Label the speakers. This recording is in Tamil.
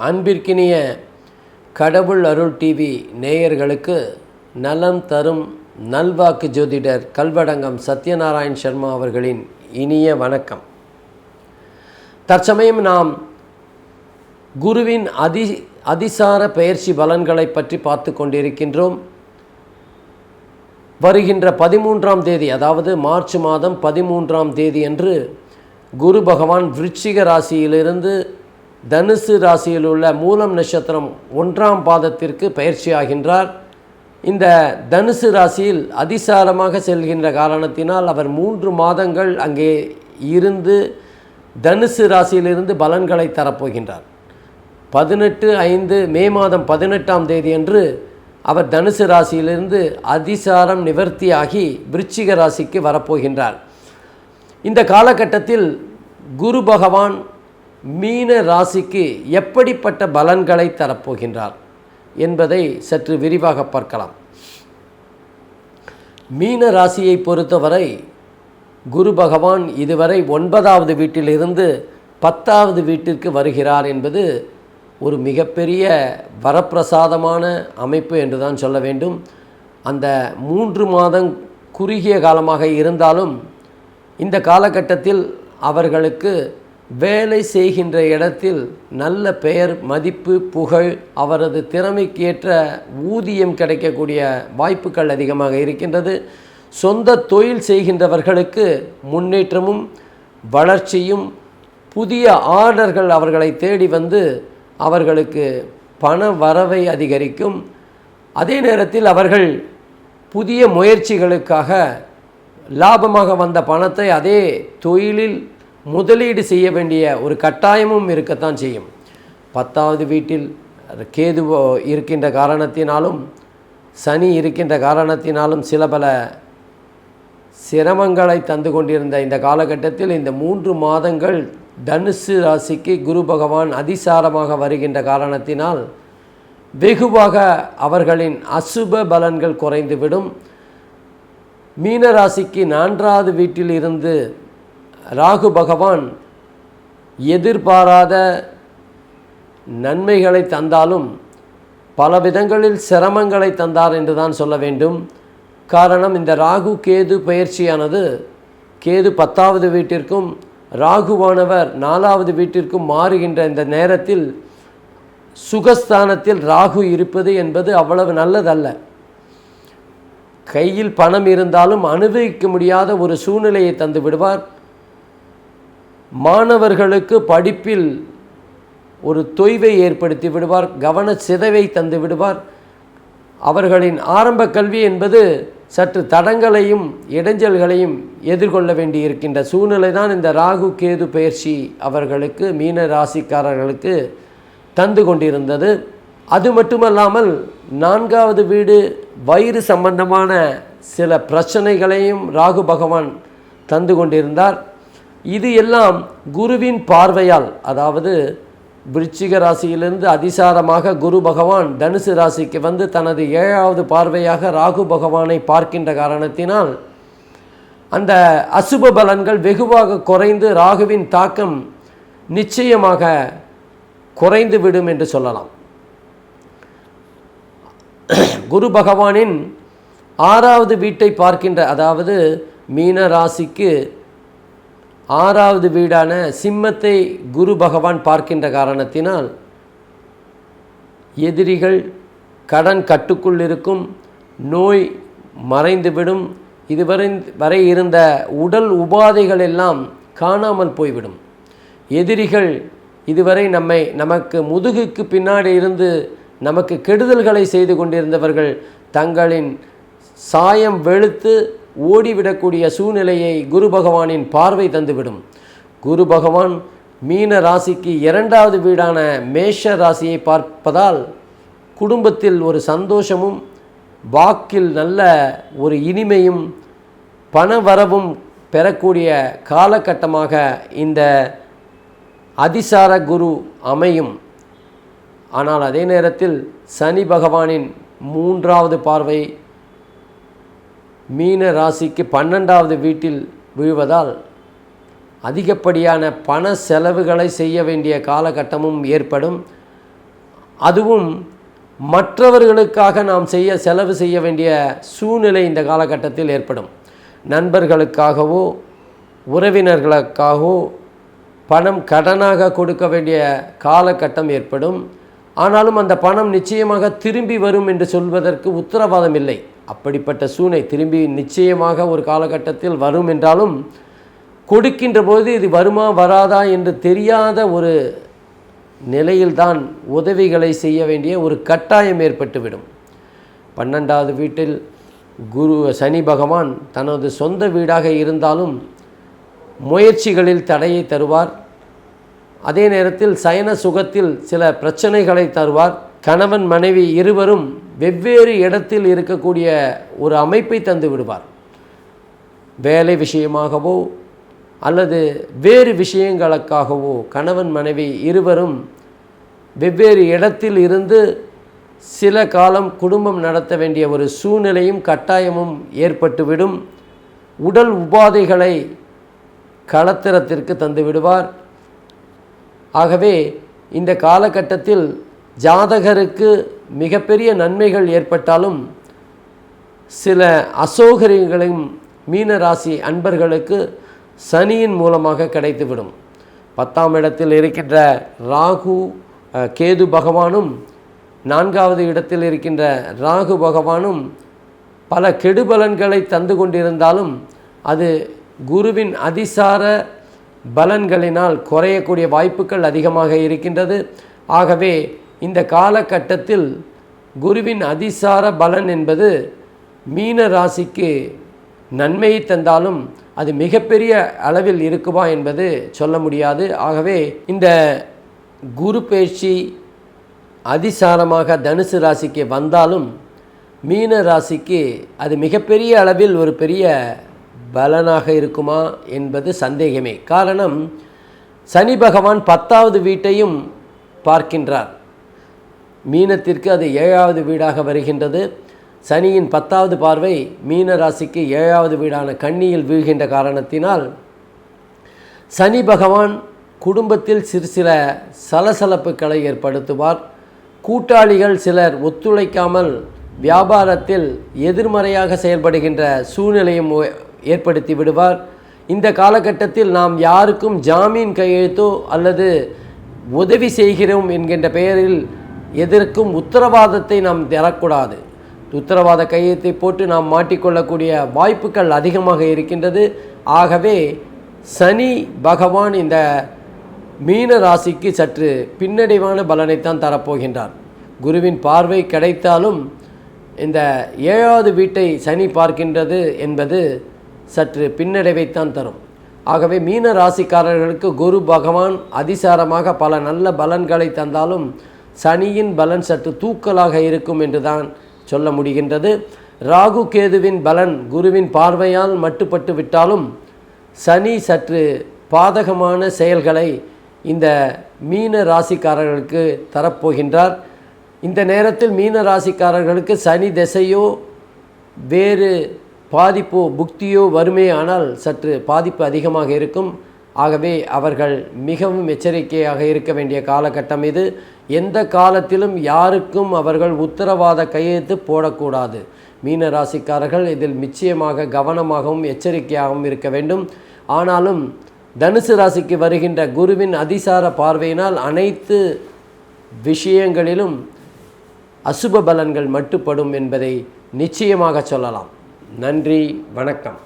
Speaker 1: அன்பிற்கினிய கடவுள் அருள் டிவி நேயர்களுக்கு நலம் தரும் நல்வாக்கு ஜோதிடர் கல்வடங்கம் சத்யநாராயண் சர்மா அவர்களின் இனிய வணக்கம். தற்சமயம் நாம் குருவின் அதிசார பெயர்ச்சி பலன்களை பற்றி பார்த்து கொண்டிருக்கின்றோம். வருகின்ற 13ஆம் தேதி, அதாவது மார்ச் மாதம் 13ஆம் தேதி அன்று குரு பகவான் விருச்சிக ராசியிலிருந்து தனுசு ராசியில் உள்ள மூலம் நட்சத்திரம் 1ஆம் பாதத்திற்கு பயிற்சியாகின்றார். இந்த தனுசு ராசியில் அதிசாரமாக செல்கின்ற காரணத்தினால் அவர் 3 மாதங்கள் அங்கே இருந்து தனுசு ராசியிலிருந்து பலன்களை தரப்போகின்றார். 18/5 மே மாதம் 18ஆம் தேதி அன்று அவர் தனுசு ராசியிலிருந்து அதிசாரம் நிவர்த்தியாகி விருச்சிக ராசிக்கு வரப்போகின்றார். இந்த காலகட்டத்தில் குரு பகவான் மீன ராசிக்கு எப்படிப்பட்ட பலன்களை தரப்போகின்றார் என்பதை சற்று விரிவாக பார்க்கலாம். மீன ராசியை பொறுத்தவரை குரு பகவான் இதுவரை 9வது வீட்டிலிருந்து 10வது வீட்டிற்கு வருகிறார் என்பது ஒரு மிகப்பெரிய வரப்பிரசாதமான அமைப்பு என்று தான் சொல்ல வேண்டும். அந்த 3 மாதம் குறுகிய காலமாக இருந்தாலும் இந்த காலகட்டத்தில் அவர்களுக்கு வேலை செய்கின்ற இடத்தில் நல்ல பெயர், மதிப்பு, புகழ், அவரது திறமைக்கு ஏற்ற ஊதியம் கிடைக்கக்கூடிய வாய்ப்புகள் அதிகமாக இருக்கின்றது. சொந்த தொழில் செய்கின்றவர்களுக்கு முன்னேற்றமும் வளர்ச்சியும், புதிய ஆர்டர்கள் அவர்களை தேடி வந்து அவர்களுக்கு பண வரவை அதிகரிக்கும். அதே நேரத்தில் அவர்கள் புதிய முயற்சிகளுக்காக லாபமாக வந்த பணத்தை அதே தொழிலில் முதலீடு செய்ய வேண்டிய ஒரு கட்டாயமும் இருக்கத்தான் செய்யும். 10வது வீட்டில் கேது இருக்கின்ற காரணத்தினாலும் சனி இருக்கின்ற காரணத்தினாலும் சில பல சிரமங்களை தந்து கொண்டிருந்த இந்த காலகட்டத்தில் இந்த 3 மாதங்கள் தனுசு ராசிக்கு குரு பகவான் அதிசாரமாக வருகின்ற காரணத்தினால் வெகுவாக அவர்களின் அசுப பலன்கள் குறைந்துவிடும். மீனராசிக்கு 4வது வீட்டில் இருந்து ராகு பகவான் எதிர்பாராத நன்மைகளை தந்தாலும் பல விதங்களில் சிரமங்களை தந்தார் என்று தான் சொல்ல வேண்டும். காரணம், இந்த ராகு கேது பயிற்சியானது கேது 10வது வீட்டிற்கும் ராகுவானவர் 4வது வீட்டிற்கும் மாறுகின்ற இந்த நேரத்தில் சுகஸ்தானத்தில் ராகு இருப்பது என்பது அவ்வளவு நல்லதல்ல. கையில் பணம் இருந்தாலும் அனுபவிக்க முடியாத ஒரு சூழ்நிலையை தந்து விடுவார். மாணவர்களுக்கு படிப்பில் ஒரு தொய்வை ஏற்படுத்தி விடுவார். கவன சிதைவை தந்து விடுவார். அவர்களின் ஆரம்ப கல்வி என்பது சற்று தடங்களையும் இடைஞ்சல்களையும் எதிர்கொள்ள வேண்டி இருக்கின்ற சூழ்நிலை தான் இந்த ராகு கேது பயிற்சி அவர்களுக்கு, மீன ராசிக்காரர்களுக்கு தந்து கொண்டிருந்தது. அது மட்டுமல்லாமல் 4வது வீடு வயிறு சம்பந்தமான சில பிரச்சனைகளையும் ராகு பகவான் தந்து கொண்டிருந்தார். இது எல்லாம் குருவின் பார்வையால், அதாவது விருச்சிக ராசியிலிருந்து அதிசாரமாக குரு பகவான் தனுசு ராசிக்கு வந்து தனது 7வது பார்வையாக ராகு பகவானை பார்க்கின்ற காரணத்தினால் அந்த அசுப பலன்கள் வெகுவாக குறைந்து ராகுவின் தாக்கம் நிச்சயமாக குறைந்துவிடும் என்று சொல்லலாம். குரு பகவானின் 6வது வீட்டை பார்க்கின்ற, அதாவது மீன ராசிக்கு 6வது வீடான சிம்மத்தை குரு பகவான் பார்க்கின்ற காரணத்தினால் எதிரிகள், கடன் கட்டுக்குள் இருக்கும், நோய் மறைந்துவிடும். இதுவரை இருந்த உடல் உபாதைகள் எல்லாம் காணாமல் போய்விடும். எதிரிகள் இதுவரை நமக்கு முதுகுக்கு பின்னாடி இருந்து நமக்கு கெடுதல்களை செய்து கொண்டிருந்தவர்கள் தங்களின் சாயம் வெளுத்து ஓடிவிடக்கூடிய சூழ்நிலையை குரு பகவானின் பார்வை தந்துவிடும். குரு பகவான் மீன ராசிக்கு 2வது வீடான மேஷ ராசியை பார்ப்பதால் குடும்பத்தில் ஒரு சந்தோஷமும், வாக்கில் நல்ல ஒரு இனிமையும், பண வரவும் பெறக்கூடிய காலகட்டமாக இந்த அதிசார குரு அமையும். ஆனால் அதே நேரத்தில் சனி பகவானின் 3வது பார்வை மீன ராசிக்கு 12வது வீட்டில் விழுவதால் அதிகப்படியான பண செலவுகளை செய்ய வேண்டிய காலகட்டமும் ஏற்படும். அதுவும் மற்றவர்களுக்காக நாம் செலவு செய்ய வேண்டிய சூழ்நிலை இந்த காலகட்டத்தில் ஏற்படும். நண்பர்களுக்காகவோ உறவினர்களுக்காகவோ பணம் கடனாக கொடுக்க வேண்டிய காலகட்டம் ஏற்படும். ஆனாலும் அந்த பணம் நிச்சயமாக திரும்பி வரும் என்று சொல்வதற்கு உத்தரவாதம் இல்லை. அப்படிப்பட்ட சூழ்நிலை திரும்பி நிச்சயமாக ஒரு காலகட்டத்தில் வரும் என்றாலும் கொடுக்கின்ற போது இது வருமா வராதா என்று தெரியாத ஒரு நிலையில்தான் உதவிகளை செய்ய வேண்டிய ஒரு கட்டாயம் ஏற்பட்டுவிடும். 12வது வீட்டில் சனி பகவான் தனது சொந்த வீடாக இருந்தாலும் முயற்சிகளில் தடையை தருவார். அதே நேரத்தில் சயன சுகத்தில் சில பிரச்சனைகளை தருவார். கணவன் மனைவி இருவரும் வெவ்வேறு இடத்தில் இருக்கக்கூடிய ஒரு அமைப்பை தந்து விடுவார். வேலை விஷயமாகவோ அல்லது வேறு விஷயங்களுக்காகவோ கணவன் மனைவி இருவரும் வெவ்வேறு இடத்தில் இருந்து சில காலம் குடும்பம் நடத்த வேண்டிய ஒரு சூழ்நிலையும் கட்டாயமும் ஏற்பட்டுவிடும். உடல் உபாதைகளை களத்திரத்திற்கு தந்து விடுவார். ஆகவே இந்த காலகட்டத்தில் ஜாதகருக்கு மிகப்பெரிய நன்மைகள் ஏற்பட்டாலும் சில அசௌகரியங்களையும் மீனராசி அன்பர்களுக்கு சனியின் மூலமாக கிடைத்துவிடும். 10ஆம் இடத்தில் இருக்கின்ற ராகு கேது பகவானும் 4வது இடத்தில் இருக்கின்ற ராகு பகவானும் பல கெடுபலன்களை தந்து கொண்டிருந்தாலும் அது குருவின் அதிசார பலன்களினால் குறையக்கூடிய வாய்ப்புகள் அதிகமாக இருக்கின்றது. ஆகவே இந்த காலகட்டத்தில் குருவின் அதிசார பலன் என்பது மீன ராசிக்கு நன்மையை தந்தாலும் அது மிகப்பெரிய அளவில் இருக்குமா என்பது சொல்ல முடியாது. ஆகவே இந்த குரு பயிற்சி அதிசாரமாக தனுசு ராசிக்கு வந்தாலும் மீன ராசிக்கு அது மிகப்பெரிய அளவில் ஒரு பெரிய பலனாக இருக்குமா என்பது சந்தேகமே. காரணம், சனி பகவான் 10வது வீட்டையும் பார்க்கின்றார். மீனத்திற்கு அது 7வது வீடாக வருகின்றது. சனியின் 10வது பார்வை மீன ராசிக்கு 7வது வீடான கன்னியில் வீழ்கின்ற காரணத்தினால் சனி பகவான் குடும்பத்தில் சில சலசலப்புகளை ஏற்படுத்துவார். கூட்டாளிகள் சிலர் ஒத்துழைக்காமல் வியாபாரத்தில் எதிர்மறையாக செயல்படுகின்ற சூழ்நிலையும் ஏற்படுத்தி விடுவார். இந்த காலகட்டத்தில் நாம் யாருக்கும் ஜாமீன் கையெழுத்தோ அல்லது உதவி செய்கிறோம் என்கின்ற பெயரில் எதற்கும் உத்தரவாதத்தை நாம் தரக்கூடாது. உத்தரவாத கையெழுத்தை போட்டு நாம் மாட்டிக்கொள்ளக்கூடிய வாய்ப்புகள் அதிகமாக இருக்கின்றது. ஆகவே சனி பகவான் இந்த மீன ராசிக்கு சற்று பின்னடைவான பலனைத்தான் தரப்போகின்றார். குருவின் பார்வை கிடைத்தாலும் இந்த 7வது வீட்டை சனி பார்க்கின்றது என்பது சற்று பின்னடைவைத்தான் தரும். ஆகவே மீன ராசிக்காரர்களுக்கு குரு பகவான் அதிசாரமாக பல நல்ல பலன்களை தந்தாலும் சனியின் பலன் சற்று தூக்கலாக இருக்கும் என்று தான் சொல்ல முடிகின்றது. ராகு கேதுவின் பலன் குருவின் பார்வையால் மட்டுப்பட்டு விட்டாலும் சனி சற்று பாதகமான செயல்களை இந்த மீன ராசிக்காரர்களுக்கு தரப்போகின்றார். இந்த நேரத்தில் மீன ராசிக்காரர்களுக்கு சனி திசையோ வேறு பாதிப்போ புக்தியோ வருமேயானால் சற்று பாதிப்பு அதிகமாக இருக்கும். ஆகவே அவர்கள் மிகவும் எச்சரிக்கையாக இருக்க வேண்டிய காலகட்டம் இது. எந்த காலத்திலும் யாருக்கும் அவர்கள் உத்தரவாத கையெழுத்து போடக்கூடாது. மீன ராசிக்காரர்கள் இதில் நிச்சயமாக கவனமாகவும் எச்சரிக்கையாகவும் இருக்க வேண்டும். ஆனாலும் தனுசு ராசிக்கு வருகின்ற குருவின் அதிசார பார்வையினால் அனைத்து விஷயங்களிலும் அசுப பலன்கள் மட்டுப்படும் என்பதை நிச்சயமாக சொல்லலாம். நன்றி, வணக்கம்.